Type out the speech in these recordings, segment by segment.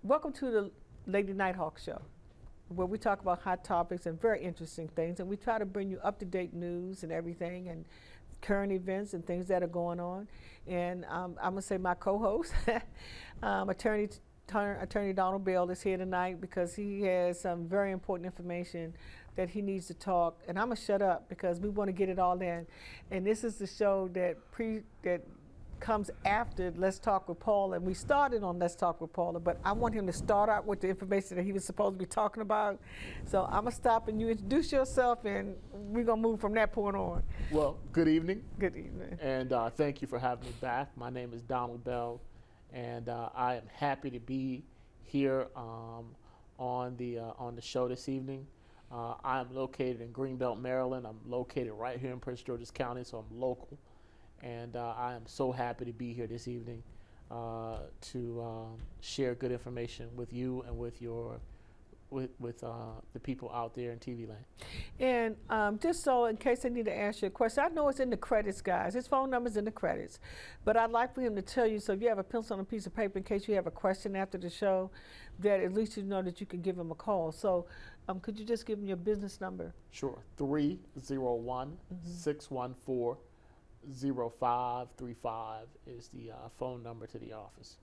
Welcome to the Lady NightHawk show, where we talk about hot topics and very interesting things, and we try to bring you up-to-date news and everything, and current events and things that are going on. And I'm gonna say my co-host, Attorney Donald Bell, is here tonight because he has some very important information that he needs to talk. And I'm gonna shut up because we want to get it all in. And this is the show that comes after Let's Talk with Paula, and we started on Let's Talk with Paula, but I want him to start out with the information that he was supposed to be talking about. So I'm gonna stop and you introduce yourself, and we're gonna move from that point on. Well, good evening. Good evening. And thank you for having me back. My name is Donald Bell, and I am happy to be here on the show this evening. I am located in Greenbelt, Maryland. I'm located right here in Prince George's County, so I'm local. And I am so happy to be here this evening to share good information with you and with the people out there in TV land. And just so in case I need to ask you a question, I know it's in the credits, guys. His phone number's in the credits. But I'd like for him to tell you, so if you have a pencil and a piece of paper in case you have a question after the show, that at least you know that you can give him a call. So could you just give him your business number? Sure. 301-614-0535 is the phone number to the office.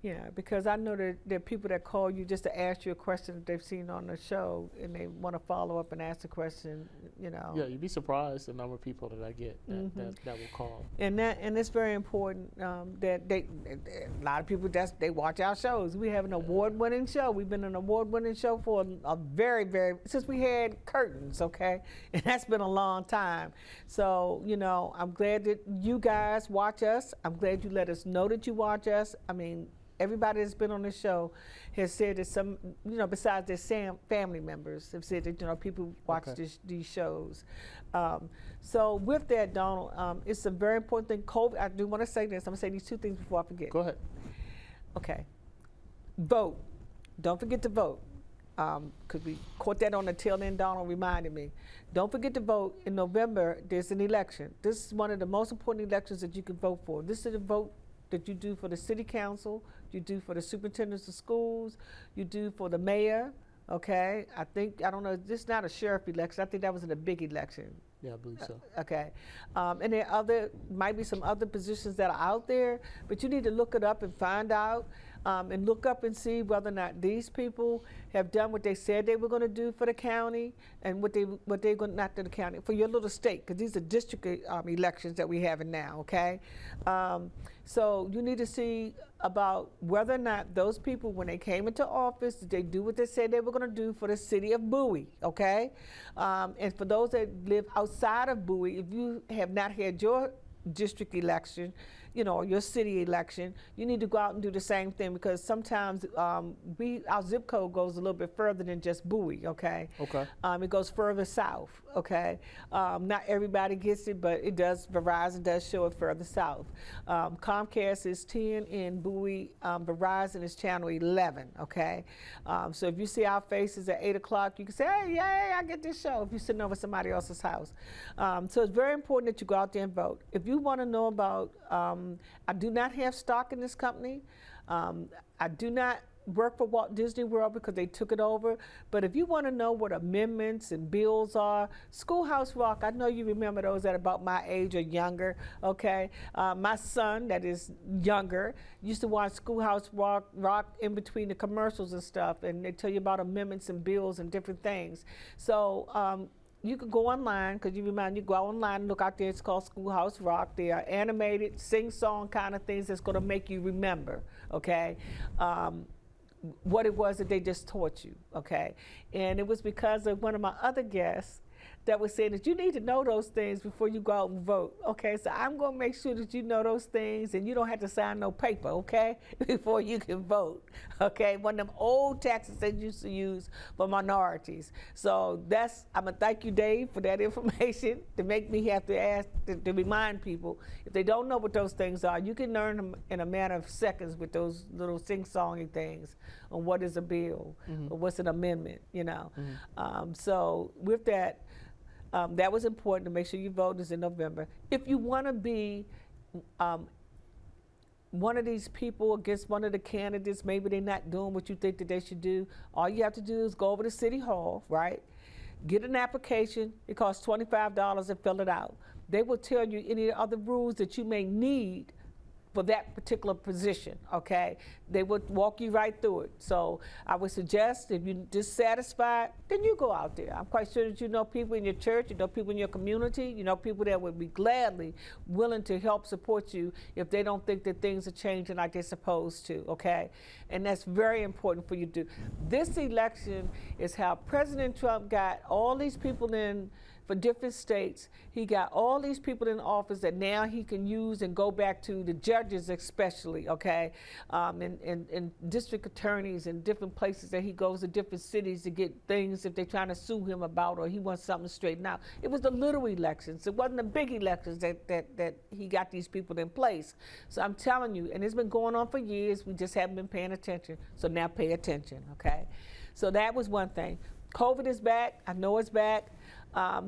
Yeah, because I know that there are people that call you just to ask you a question that they've seen on the show, and they want to follow up and ask the question, you know. Yeah, you'd be surprised the number of people that I get that will call. And it's very important that a lot of people they watch our shows. We have an award-winning show. We've been an award-winning show for a very since we had curtains, okay, and that's been a long time. So you know, I'm glad that you guys watch us. I'm glad you let us know that you watch us. I mean, everybody that's been on this show has said that some, you know, besides their family members, have said that, you know, people watch these shows. So with that, Donald, it's a very important thing. COVID, I do want to say this. I'm going to say these two things before I forget. Go ahead. Okay. Vote. Don't forget to vote. Because we caught that on the tail end, Donald reminded me. Don't forget to vote. In November, there's an election. This is one of the most important elections that you can vote for. This is a vote that you do for the city council, you do for the superintendents of schools, you do for the mayor, okay? I don't know, this is not a sheriff election. I think that was in a big election. Yeah, I believe so. Okay. And there might be some other positions that are out there, but you need to look it up and find out, and look up and see whether or not these people have done what they said they were going to do for the county, and what they're going to not do the county for your little state, because these are district elections that we have now. Okay. So you need to see about whether or not those people, when they came into office, did they do what they said they were going to do for the city of Bowie, okay? And for those that live outside of Bowie, if you have not had your district election, you know, your city election, you need to go out and do the same thing, because sometimes our zip code goes a little bit further than just Bowie, okay? Okay. It goes further south, okay? Not everybody gets it, but it does. Verizon does show it further south. Comcast is 10 in Bowie. Verizon is channel 11, okay? So if you see our faces at 8 o'clock, you can say, hey, yay, I get this show, if you're sitting over somebody else's house. So it's very important that you go out there and vote. If you want to know about, I do not have stock in this company. I do not work for Walt Disney World because they took it over. But if you want to know what amendments and bills are, Schoolhouse Rock, I know you remember those that are about my age or younger, okay? My son, that is younger, used to watch Schoolhouse Rock in between the commercials and stuff, and they tell you about amendments and bills and different things. So you can go online, because you go online and look out there. It's called Schoolhouse Rock. They are animated, sing-song kind of things that's going to make you remember, okay, what it was that they just taught you, okay? And it was because of one of my other guests that was saying that you need to know those things before you go out and vote, okay? So I'm going to make sure that you know those things, and you don't have to sign no paper, okay, before you can vote, okay? One of them old taxes they used to use for minorities. So I'm going to thank you, Dave, for that information to make me have to ask, to remind people. If they don't know what those things are, you can learn them in a matter of seconds with those little sing-songy things on what is a bill, or what's an amendment, you know. So with that, that was important to make sure you vote is in November. If you want to be one of these people against one of the candidates, maybe they're not doing what you think that they should do, all you have to do is go over to City Hall, right? Get an application. It costs $25 to fill it out. They will tell you any other rules that you may need for that particular position, okay? They would walk you right through it. So I would suggest if you're dissatisfied, then you go out there. I'm quite sure that you know people in your church, you know people in your community, you know people that would be gladly willing to help support you if they don't think that things are changing like they're supposed to, okay? And that's very important for you to do. This election is how President Trump got all these people in for different states. He got all these people in office that now he can use and go back to the judges especially, okay? And district attorneys in different places that he goes to different cities to get things if they're trying to sue him about or he wants something straightened out. It was the little elections. It wasn't the big elections that he got these people in place. So I'm telling you, and it's been going on for years, we just haven't been paying attention. So now pay attention, okay? So that was one thing. COVID is back, I know it's back.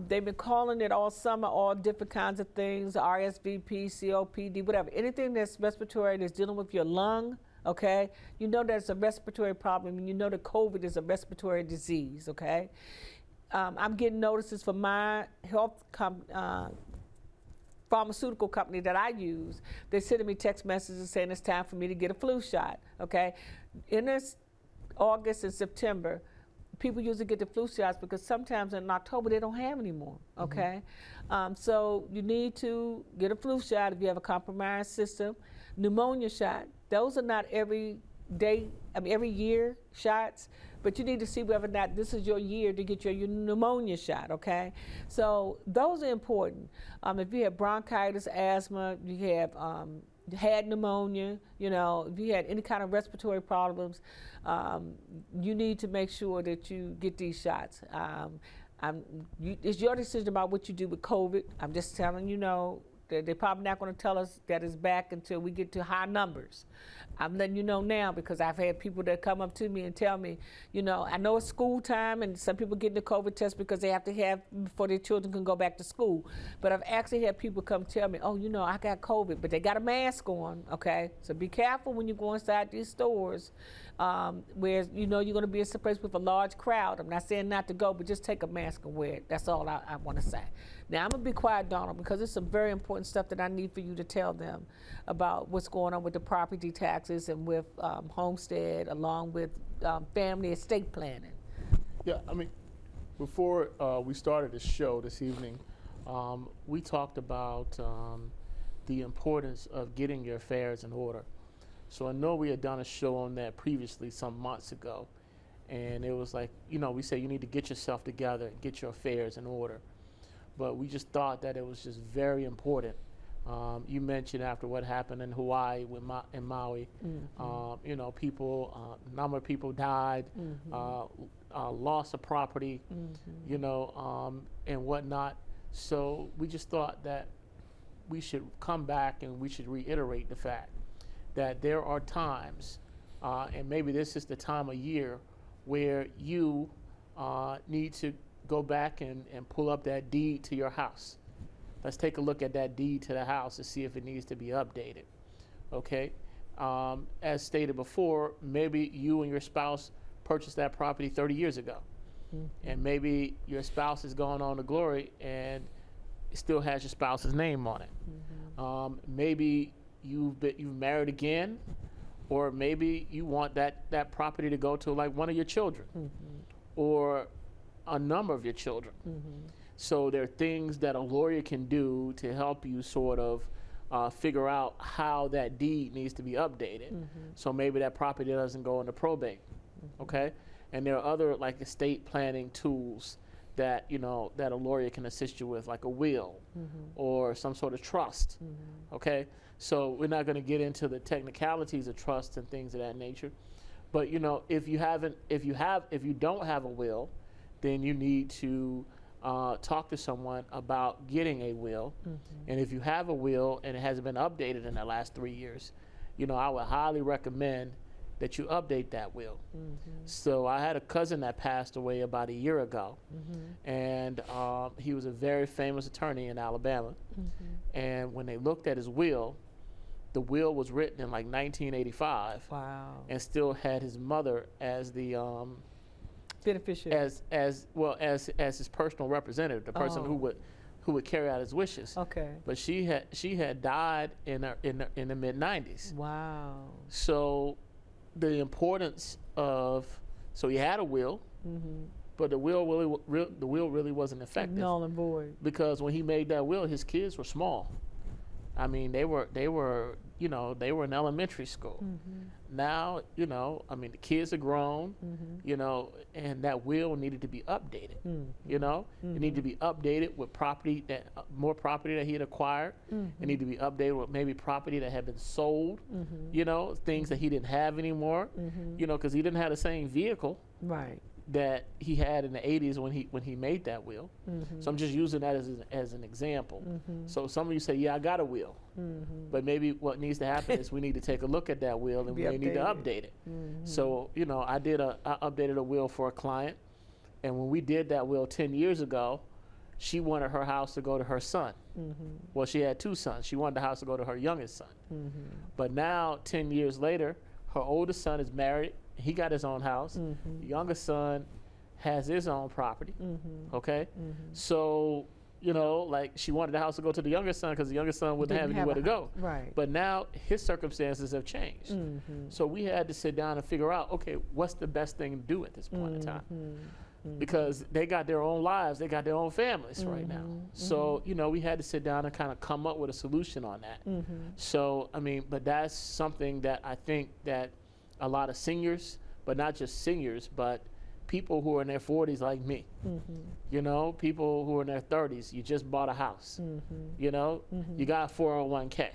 They've been calling it all summer, all different kinds of things, RSVP, COPD, whatever. Anything that's respiratory, that's dealing with your lung, okay? You know that's a respiratory problem, and you know that COVID is a respiratory disease, okay? I'm getting notices from my pharmaceutical company that I use. They're sending me text messages saying it's time for me to get a flu shot, okay? In this August and September, people usually get the flu shots because sometimes in October they don't have any more, okay? So you need to get a flu shot if you have a compromised system. Pneumonia shot, those are not every year shots, but you need to see whether or not this is your year to get your pneumonia shot, okay? So those are important. If you have bronchitis, asthma, you have had pneumonia, you know, if you had any kind of respiratory problems, you need to make sure that you get these shots. It's your decision about what you do with COVID. I'm just telling you, they're probably not going to tell us that it's back until we get to high numbers. I'm letting you know now because I've had people that come up to me and tell me, I know it's school time and some people get the COVID test because they have to have before their children can go back to school. But I've actually had people come tell me, oh, I got COVID, but they got a mask on, okay? So be careful when you go inside these stores where you're going to be in some place with a large crowd. I'm not saying not to go, but just take a mask and wear it. That's all I want to say. Now, I'm going to be quiet, Donald, because there's some very important stuff that I need for you to tell them about what's going on with the property taxes and with homestead, along with family estate planning. Yeah, I mean, before we started the show this evening, we talked about the importance of getting your affairs in order. So I know we had done a show on that previously some months ago, and it was like, we say you need to get yourself together and get your affairs in order. But we just thought that it was just very important. You mentioned after what happened in Hawaii in Maui, number of people died, loss of property, and whatnot. So we just thought that we should come back and we should reiterate the fact that there are times, and maybe this is the time of year, where you need to go back and pull up that deed to your house. Let's take a look at that deed to the house to see if it needs to be updated, okay? As stated before, maybe you and your spouse purchased that property 30 years ago, and maybe your spouse has gone on to glory and it still has your spouse's name on it. Maybe you've married again, or maybe you want that property to go to like one of your children, or a number of your children. So there are things that a lawyer can do to help you sort of figure out how that deed needs to be updated. So maybe that property doesn't go into probate, okay? And there are other like estate planning tools that that a lawyer can assist you with, like a will or some sort of trust, okay? So we're not going to get into the technicalities of trust and things of that nature, but if you don't have a will, then you need to talk to someone about getting a will. And if you have a will and it hasn't been updated in the last 3 years, I would highly recommend that you update that will. So I had a cousin that passed away about a year ago, and he was a very famous attorney in Alabama. And when they looked at his will, the will was written in like 1985, Wow. and still had his mother as the Beneficiary. as well as his personal representative, the person who would carry out his wishes. Okay. But she had died in the mid 90s. Wow. So the importance of, so he had a will, but the will really wasn't effective. Null and void. Because when he made that will, his kids were small. I mean, they were in elementary school. Now, I mean, the kids are grown, and that will needed to be updated. It needed to be updated with property more property that he had acquired. It needed to be updated with maybe property that had been sold, things that he didn't have anymore, because he didn't have the same vehicle. Right. That he had in the 80s when he made that will. So I'm just using that as an example. So some of you say, yeah, I got a will. But maybe what needs to happen is we need to take a look at that will and we may need to update it. So, I updated a will for a client, and when we did that will 10 years ago, she wanted her house to go to her son. Well, she had 2 sons. She wanted the house to go to her youngest son. But now, 10 years later, her oldest son is married. He got his own house. The youngest son has his own property. Okay? So, like she wanted the house to go to the youngest son because the youngest son wouldn't have anywhere to go. Right. But now his circumstances have changed. So we had to sit down and figure out, okay, what's the best thing to do at this point in time? Because they got their own lives, they got their own families right now. So, we had to sit down and kind of come up with a solution on that. So, I mean, but that's something that I think that a lot of seniors, but not just seniors, but people who are in their 40s like me, people who are in their 30s, you just bought a house, you got 401k,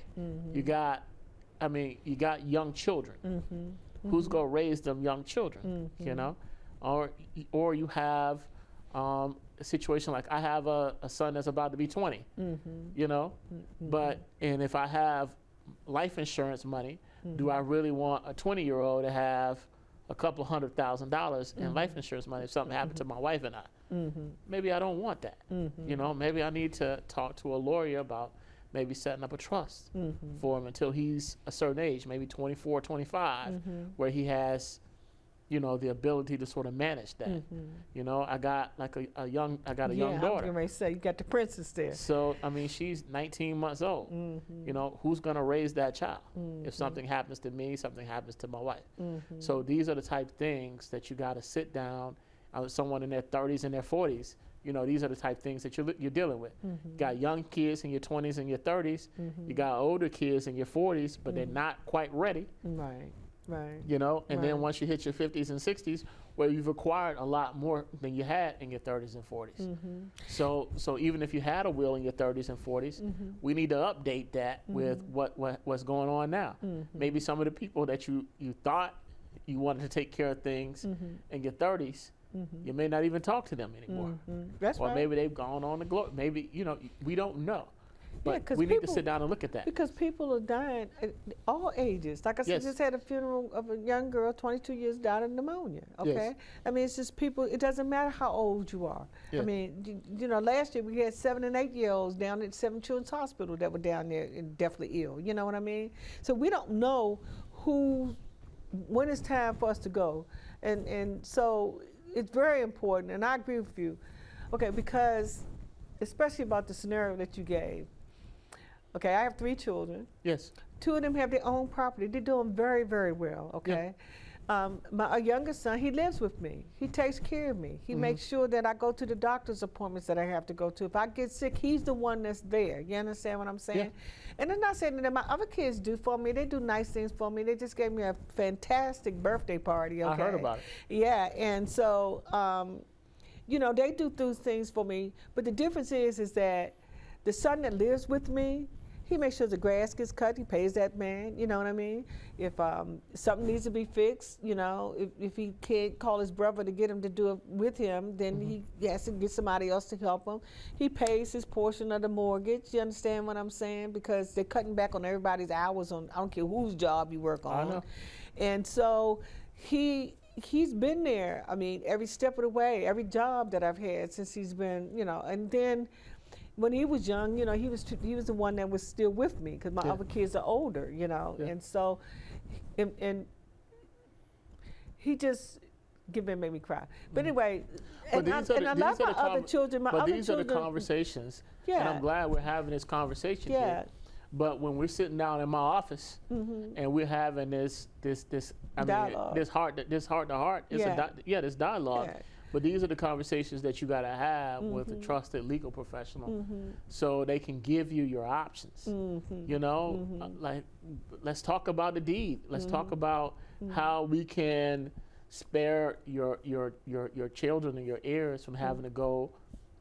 you got young children. Who's going to raise them young children, or you have a situation like I have a son that's about to be 20, but, and if I have life insurance money, do I really want a 20-year-old to have a couple $100,000 in life insurance money if something happened to my wife and I? Maybe I don't want that. Maybe I need to talk to a lawyer about maybe setting up a trust for him until he's a certain age, maybe 24, 25, where he has, the ability to sort of manage that. I got like a young daughter. I was going to say, you got the princess there. So, I mean, she's 19 months old. Who's going to raise that child if something happens to me, something happens to my wife? So these are the type of things that you got to sit down, someone in their 30s and their 40s, these are the type of things that you're dealing with. You got young kids in your 20s and your 30s. You got older kids in your 40s, but they're not quite ready. Right. Right. And then once you hit your 50s and 60s, where you've acquired a lot more than you had in your 30s and 40s. So even if you had a will in your 30s and 40s, we need to update that with what's going on now. Maybe some of the people that you thought you wanted to take care of things in your 30s, you may not even talk to them anymore. That's or right. maybe they've gone on to glory. Maybe, we don't know. But Yeah, we need to sit down and look at that. Because people are dying at all ages. Like I said, Yes. just had a funeral of a young girl, 22 years, died of pneumonia. Okay, Yes. I mean, it's just people. It doesn't matter how old you are. Yeah. I mean, last year we had 7 and 8 year olds down at 7 Children's Hospital that were down there and definitely ill. You know what I mean? So we don't know when it's time for us to go, and so it's very important. And I agree with you. Okay, because especially about the scenario that you gave. Okay, I have 3 children. Yes. 2 of them have their own property. They're doing very, very well, okay? My youngest son, he lives with me. He takes care of me. He makes sure that I go to the doctor's appointments that I have to go to. If I get sick, he's the one that's there. You understand what I'm saying? Yeah. And I'm not saying that my other kids do for me. They do nice things for me. They just gave me a fantastic birthday party, okay? I heard about it. Yeah, and so, they do those things for me. But the difference is that the son that lives with me, he makes sure the grass gets cut. He pays that man. You know what I mean? If something needs to be fixed, if he can't call his brother to get him to do it with him, then he has to get somebody else to help him. He pays his portion of the mortgage. You understand what I'm saying? Because they're cutting back on everybody's hours on, I don't care whose job you work on. I know. And so he's been there. I mean, every step of the way, every job that I've had since he's been, and then when he was young, you know, he was the one that was still with me because my Yeah. other kids are older, you know, Yeah. and so, and he just made me cry. But anyway, But and I love my other children. My But other these are the children, conversations, yeah, and I'm glad we're having this conversation yeah, here. But when we're sitting down in my office and we're having this Dialogue. this heart to heart, it's this dialogue. Yeah. But these are the conversations that you got to have with a trusted legal professional, so they can give you your options. You know, like let's talk about the deed. Let's talk about how we can spare your children and your heirs from having to go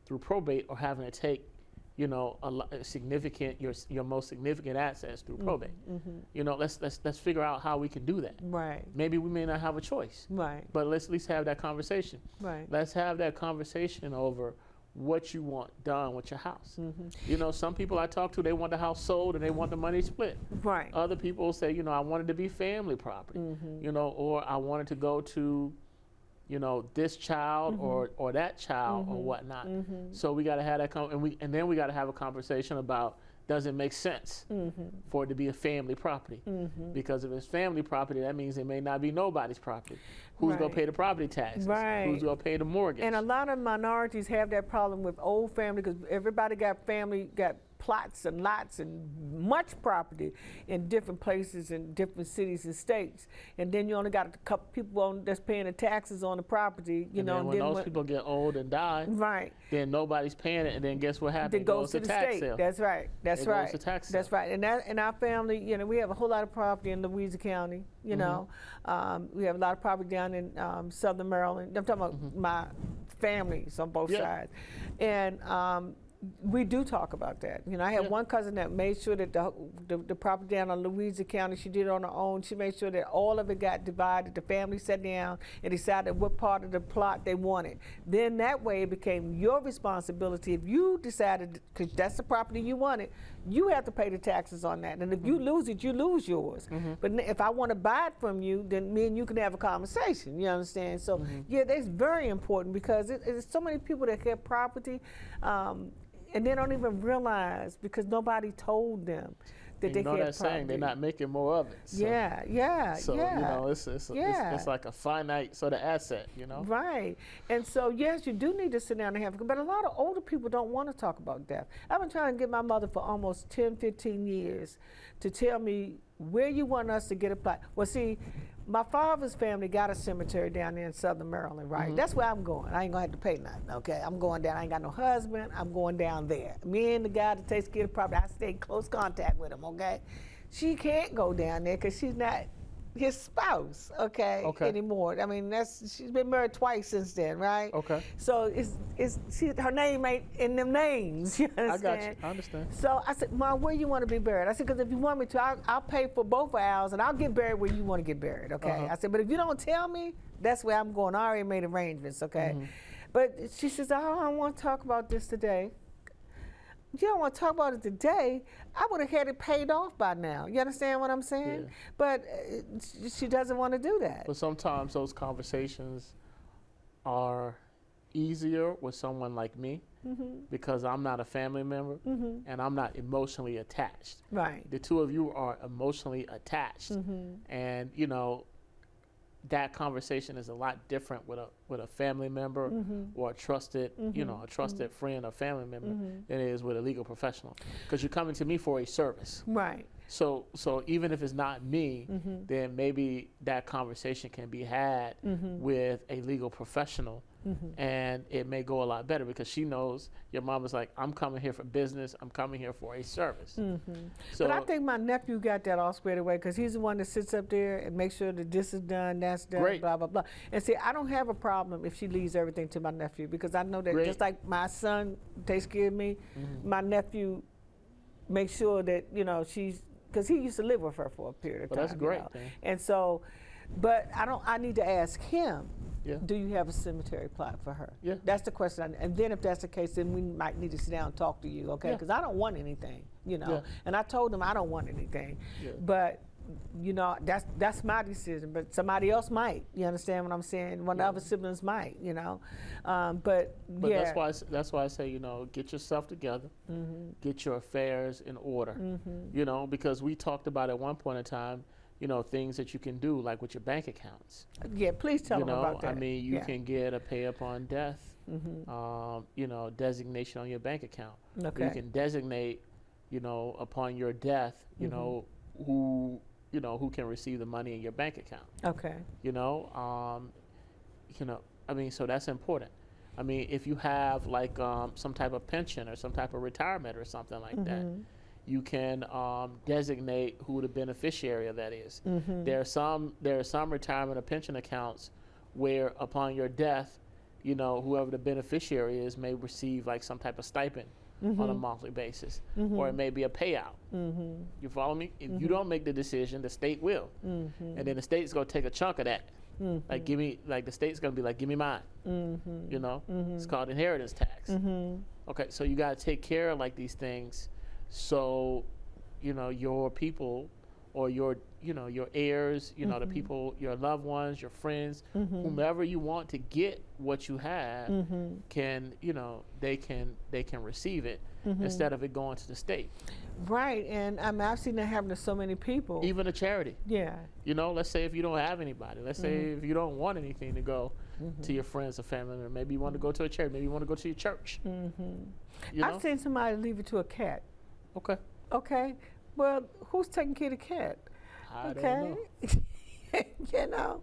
through probate or having to take, you know, a significant your most significant assets through probate. You know, let's figure out how we can do that. right, Maybe we may not have a choice, right, but let's at least have that conversation. right, Let's have that conversation over what you want done with your house. You know, some people I talk to, they want the house sold and they want the money split. right, Other people say, you know, I want it to be family property, you know, or I want it to go to, you know, this child or that child or whatnot. So we got to have that and then we got to have a conversation about, does it make sense for it to be a family property? Because if it's family property, that means it may not be nobody's property. Who's going to Right. pay the property taxes? Right. Who's going to pay the mortgage? And a lot of minorities have that problem with old family because everybody got plots and lots and much property in different places in different cities and states. And then you only got a couple people that's paying the taxes on the property, you and know. then when those people get old and die, right, then nobody's paying it, and then guess what happens? it goes to the tax state. sale. That's right. That's It right. goes to tax That's sale. right. And that in our family, you know, we have a whole lot of property in Louisiana County. You know, we have a lot of property down in Southern Maryland. I'm talking about my families on both sides, and we do talk about that. You know, I have one cousin that made sure that the property down in Louisiana County, she did it on her own. She made sure that all of it got divided. The family sat down and decided what part of the plot they wanted. Then that way it became your responsibility. If you decided, because that's the property you wanted, you have to pay the taxes on that. And if you lose it, you lose yours. But if I want to buy it from you, then me and you can have a conversation. You understand? So yeah, that's very important because there's so many people that get property. And they don't even realize because nobody told them that And they you know had that property. saying, they're not making more of it. So, So you know, it's like a finite sort of asset, you know? Right. And so, yes, you do need to sit down and have, but a lot of older people don't want to talk about death. I've been trying to get my mother for almost 10, 15 years to tell me where you want us to get a plot. Well, see, my father's family got a cemetery down there in Southern Maryland, right? That's where I'm going. I ain't gonna have to pay nothing, okay? I'm going down. I ain't got no husband. I'm going down there. Me and the guy that takes care of the property, I stay in close contact with him, okay? She can't go down there because she's not his spouse, okay, anymore. I mean, she's been married twice since then, right? Okay. So her name ain't in them names. You understand? I got you. I understand. So I said, Mom, where you want to be buried? I said, because if you want me to, I'll pay for both of ours, and I'll get buried where you want to get buried, okay? I said, but if you don't tell me, that's where I'm going. I already made arrangements, okay? But she says, I don't want to talk about this today. You don't want to talk about it today. I would have had it paid off by now. You understand what I'm saying? Yeah. But she doesn't want to do that. But sometimes those conversations are easier with someone like me because I'm not a family member and I'm not emotionally attached. Right. The two of you are emotionally attached, and you know that conversation is a lot different with a family member or a trusted a trusted friend or family member than it is with a legal professional, because you're coming to me for a service. Right. So even if it's not me, then maybe that conversation can be had with a legal professional, and it may go a lot better because she knows your mom is like, I'm coming here for business, I'm coming here for a service. So But I think my nephew got that all squared away because he's the one that sits up there and makes sure that this is done, that's done, Great. blah, blah, blah. And see, I don't have a problem if she leaves everything to my nephew because I know that Great. just like my son takes care of me, my nephew makes sure that, you know, because he used to live with her for a period of time. Well, that's great, you know? then. And so, but I need to ask him, Yeah. do you have a cemetery plot for her? Yeah. That's the question. And then if that's the case, then we might need to sit down and talk to you, okay? Yeah. Because I don't want anything, you know. Yeah. And I told him I don't want anything. Yeah. But that's my decision, but somebody else might. You understand what I'm saying? One of the other siblings might, but But yeah. that's why I say, get yourself together, get your affairs in order, because we talked about at one point in time, things that you can do, like with your bank accounts. Yeah, please tell them about that. I mean, you can get a pay upon death, designation on your bank account. Okay. You can designate, upon your death, who can receive the money in your bank account. Okay. So that's important. I mean, if you have like some type of pension or some type of retirement or something like that, you can designate who the beneficiary of that is. There are some retirement or pension accounts where upon your death, whoever the beneficiary is may receive like some type of stipend on a monthly basis, or it may be a payout. You follow me? If you don't make the decision, the state will, and then the state's gonna take a chunk of that. Like the state's gonna be like, give me mine. It's called inheritance tax. Okay, so you gotta take care of like these things, so your people or your heirs, the people, your loved ones, your friends, whomever you want to get what you have, can they can receive it instead of it going to the state. Right, and I've seen that happen to so many people. Even a charity. Yeah. Let's say if you don't have anybody, let's say if you don't want anything to go to your friends or family, or maybe you want to go to a charity, maybe you want to go to your church. I've seen somebody leave it to a cat. Okay. Okay. Well, who's taking care of the cat? I don't know.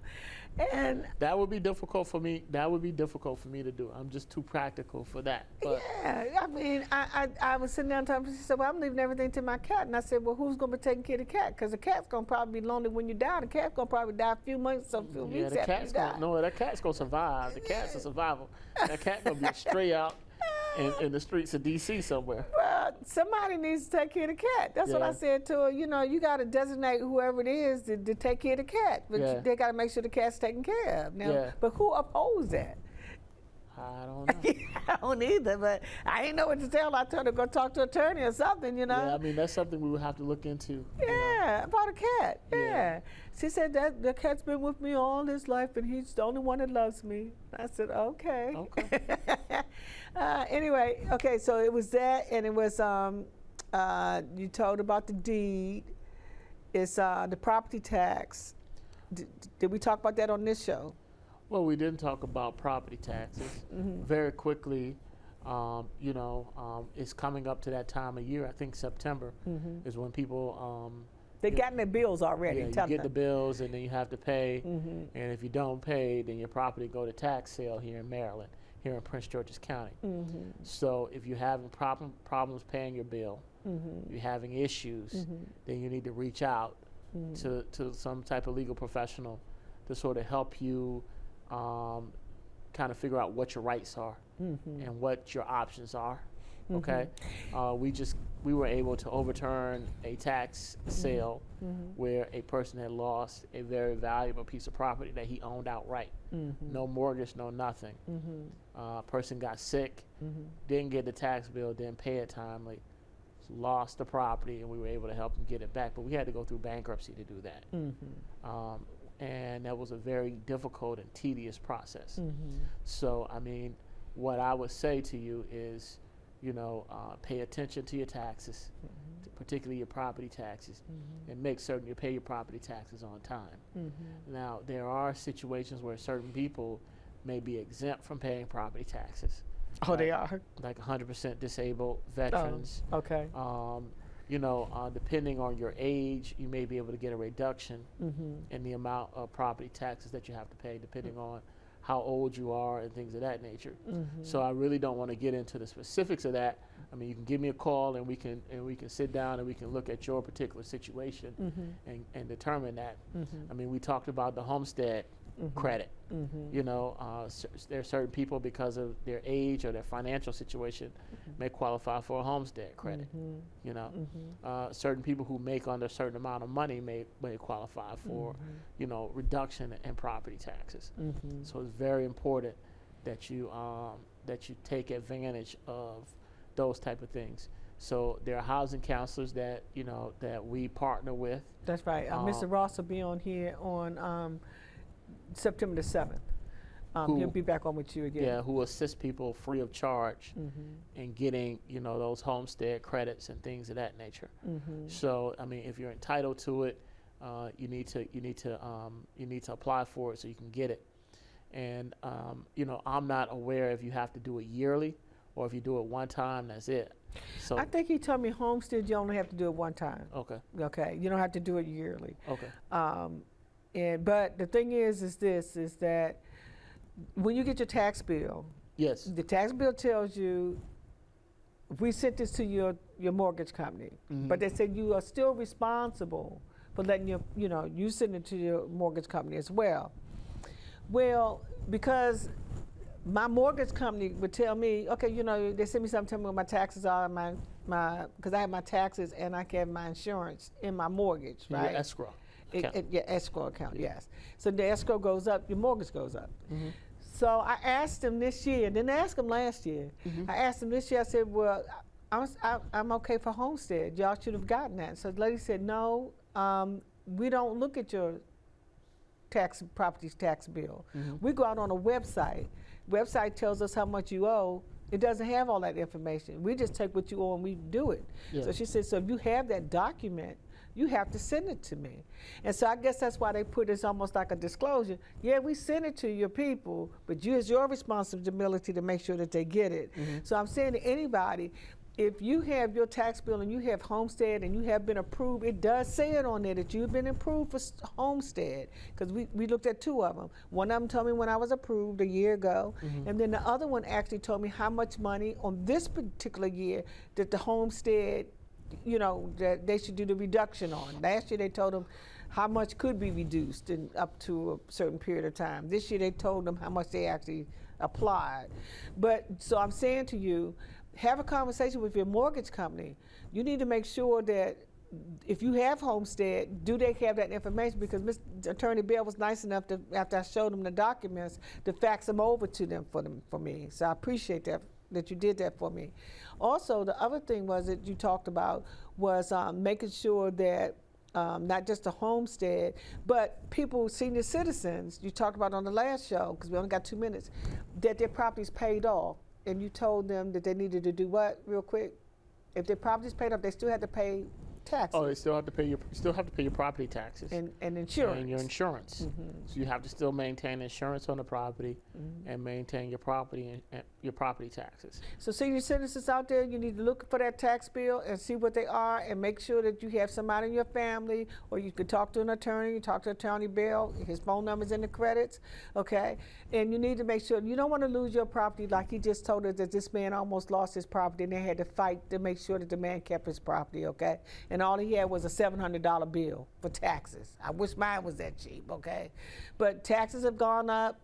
And that would be difficult for me. That would be difficult for me to do. I'm just too practical for that. But yeah, I mean, I was sitting down talking. She said, "Well, I'm leaving everything to my cat," and I said, "Well, who's going to be taking care of the cat? Because the cat's going to probably be lonely when you die. The cat's going to probably die a few months, a few weeks after you die." No, that cat's going to survive. The cat's a survival. That cat going to be straight out in the streets of D.C. somewhere. Well, somebody needs to take care of the cat. That's what I said to her. You got to designate whoever it is to take care of the cat. But they got to make sure the cat's taken care of. Now, but who opposed that? I don't know. I don't either, but I didn't know what to tell her. I told her to go talk to an attorney or something, Yeah, I mean, that's something we would have to look into. Yeah, about a cat. Yeah. She said that the cat's been with me all his life, and he's the only one that loves me. I said, okay. Anyway, okay, so it was that, and it was, you told about the deed. It's the property tax. Did we talk about that on this show? Well, we didn't talk about property taxes. Very quickly, it's coming up to that time of year. I think September is when people they gotten their bills already. Yeah, you get the bills, and then you have to pay. And if you don't pay, then your property go to tax sale here in Maryland, here in Prince George's County. So if you're having problems paying your bill, you're having issues, then you need to reach out to some type of legal professional to sort of help you kind of figure out what your rights are and what your options are. Okay, we were able to overturn a tax sale where a person had lost a very valuable piece of property that he owned outright. No mortgage, no nothing. Person got sick, didn't get the tax bill, didn't pay it timely, lost the property, and we were able to help him get it back. But we had to go through bankruptcy to do that. And that was a very difficult and tedious process. So, I mean, what I would say to you is, pay attention to your taxes, particularly your property taxes, and make certain you pay your property taxes on time. Now, there are situations where certain people may be exempt from paying property taxes. Oh, they are? Like 100% disabled veterans. Oh, okay. Depending on your age, you may be able to get a reduction in the amount of property taxes that you have to pay, depending on how old you are and things of that nature. So I really don't want to get into the specifics of that. I mean, you can give me a call, and we can sit down and we can look at your particular situation and determine that. I mean, we talked about the homestead credit. There are certain people, because of their age or their financial situation, may qualify for a homestead credit. Certain people who make under a certain amount of money may qualify for reduction in property taxes. So it's very important that you take advantage of those type of things. So there are housing counselors that that we partner with. That's right. Mr. Ross will be on here on September the 7th. He'll be back on with you again. Yeah, who assist people free of charge in getting those homestead credits and things of that nature. So I mean, if you're entitled to it, you need to apply for it so you can get it. And I'm not aware if you have to do it yearly or if you do it one time, that's it. So I think he told me homestead you only have to do it one time. Okay. Okay, you don't have to do it yearly. Okay. But the thing is that when you get your tax bill, Yes. the tax bill tells you we sent this to your mortgage company, but they said you are still responsible for letting you send it to your mortgage company as well. Well, because my mortgage company would tell me, okay, they send me something, tell me what my taxes are, because I have my taxes and I can have my insurance in my mortgage, right? Your escrow. Your escrow account, yes. So the escrow goes up, your mortgage goes up. So I asked them this year, didn't ask them last year. I asked them this year, I said, well, I'm okay for homestead. Y'all should have gotten that. So the lady said, no, we don't look at your property tax bill. We go out on a website. Website tells us how much you owe. It doesn't have all that information. We just take what you owe and we do it. Yeah. So she said, so if you have that document, you have to send it to me. And so I guess that's why they put this almost like a disclosure. Yeah, we send it to your people, but it's your responsibility to make sure that they get it. So I'm saying to anybody, if you have your tax bill and you have homestead and you have been approved, it does say it on there that you've been approved for homestead, because we looked at two of them. One of them told me when I was approved a year ago, and then the other one actually told me how much money on this particular year that the homestead, that they should do the reduction on. Last year they told them how much could be reduced in up to a certain period of time. This year they told them how much they actually applied. But so I'm saying to you, have a conversation with your mortgage company. You need to make sure that if you have homestead, do they have that information? Because Mr. Attorney Bell was nice enough to, after I showed them the documents, to fax them over to them for me. So I appreciate that you did that for me. Also, the other thing was that you talked about was making sure that not just the homestead, but people, senior citizens, you talked about on the last show, because we only got 2 minutes, that their property's paid off. And you told them that they needed to do what, real quick? If their property's paid off, they still had to pay taxes. Oh, they still have to pay your property taxes and insurance. And your insurance. So you have to still maintain insurance on the property and maintain your property and your property taxes. So senior citizens out there, you need to look for that tax bill and see what they are, and make sure that you have somebody in your family, or you could talk to an attorney. Talk to Attorney Bell. His phone number's in the credits, okay? And you need to make sure you don't want to lose your property, like he just told us that this man almost lost his property and they had to fight to make sure that the man kept his property, okay? And all he had was a $700 bill for taxes. I wish mine was that cheap, okay? But taxes have gone up.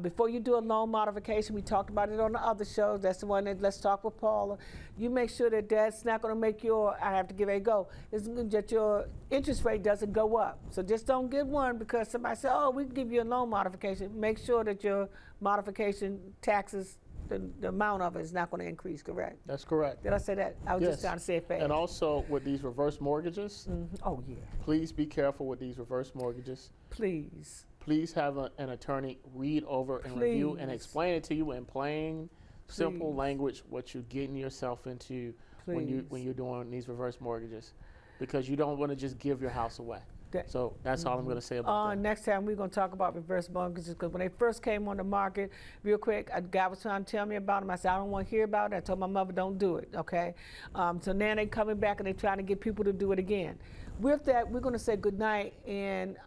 Before you do a loan modification, we talked about it on the other shows. That's the one that Let's Talk with Paula. You make sure that that's not going to make I have to give it a go. It's that your interest rate doesn't go up. So just don't get one because somebody said, oh, we can give you a loan modification. Make sure that your modification taxes, the amount of it is not going to increase, correct? That's correct. Did I say that? I was just trying to say it fast. And also with these reverse mortgages, oh yeah. Please be careful with these reverse mortgages. Please. Please have an attorney read over and review and explain it to you in plain, simple language what you're getting yourself into when you're doing these reverse mortgages, because you don't want to just give your house away. So that's all I'm going to say about that. Next time we're going to talk about reverse mortgages, because when they first came on the market, real quick, a guy was trying to tell me about them. I said, I don't want to hear about it. I told my mother, don't do it, okay? So now they're coming back and they're trying to get people to do it again. With that, we're going to say good night, and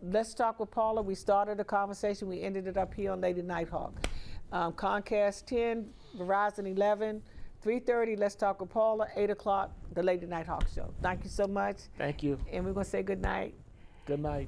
Let's Talk with Paula. We started a conversation. We ended it up here on Lady NightHawk. Comcast 10, Verizon 11, 3:30, Let's Talk with Paula, 8 o'clock, the Lady NightHawk Show. Thank you so much. Thank you. And we're going to say good night. Good night.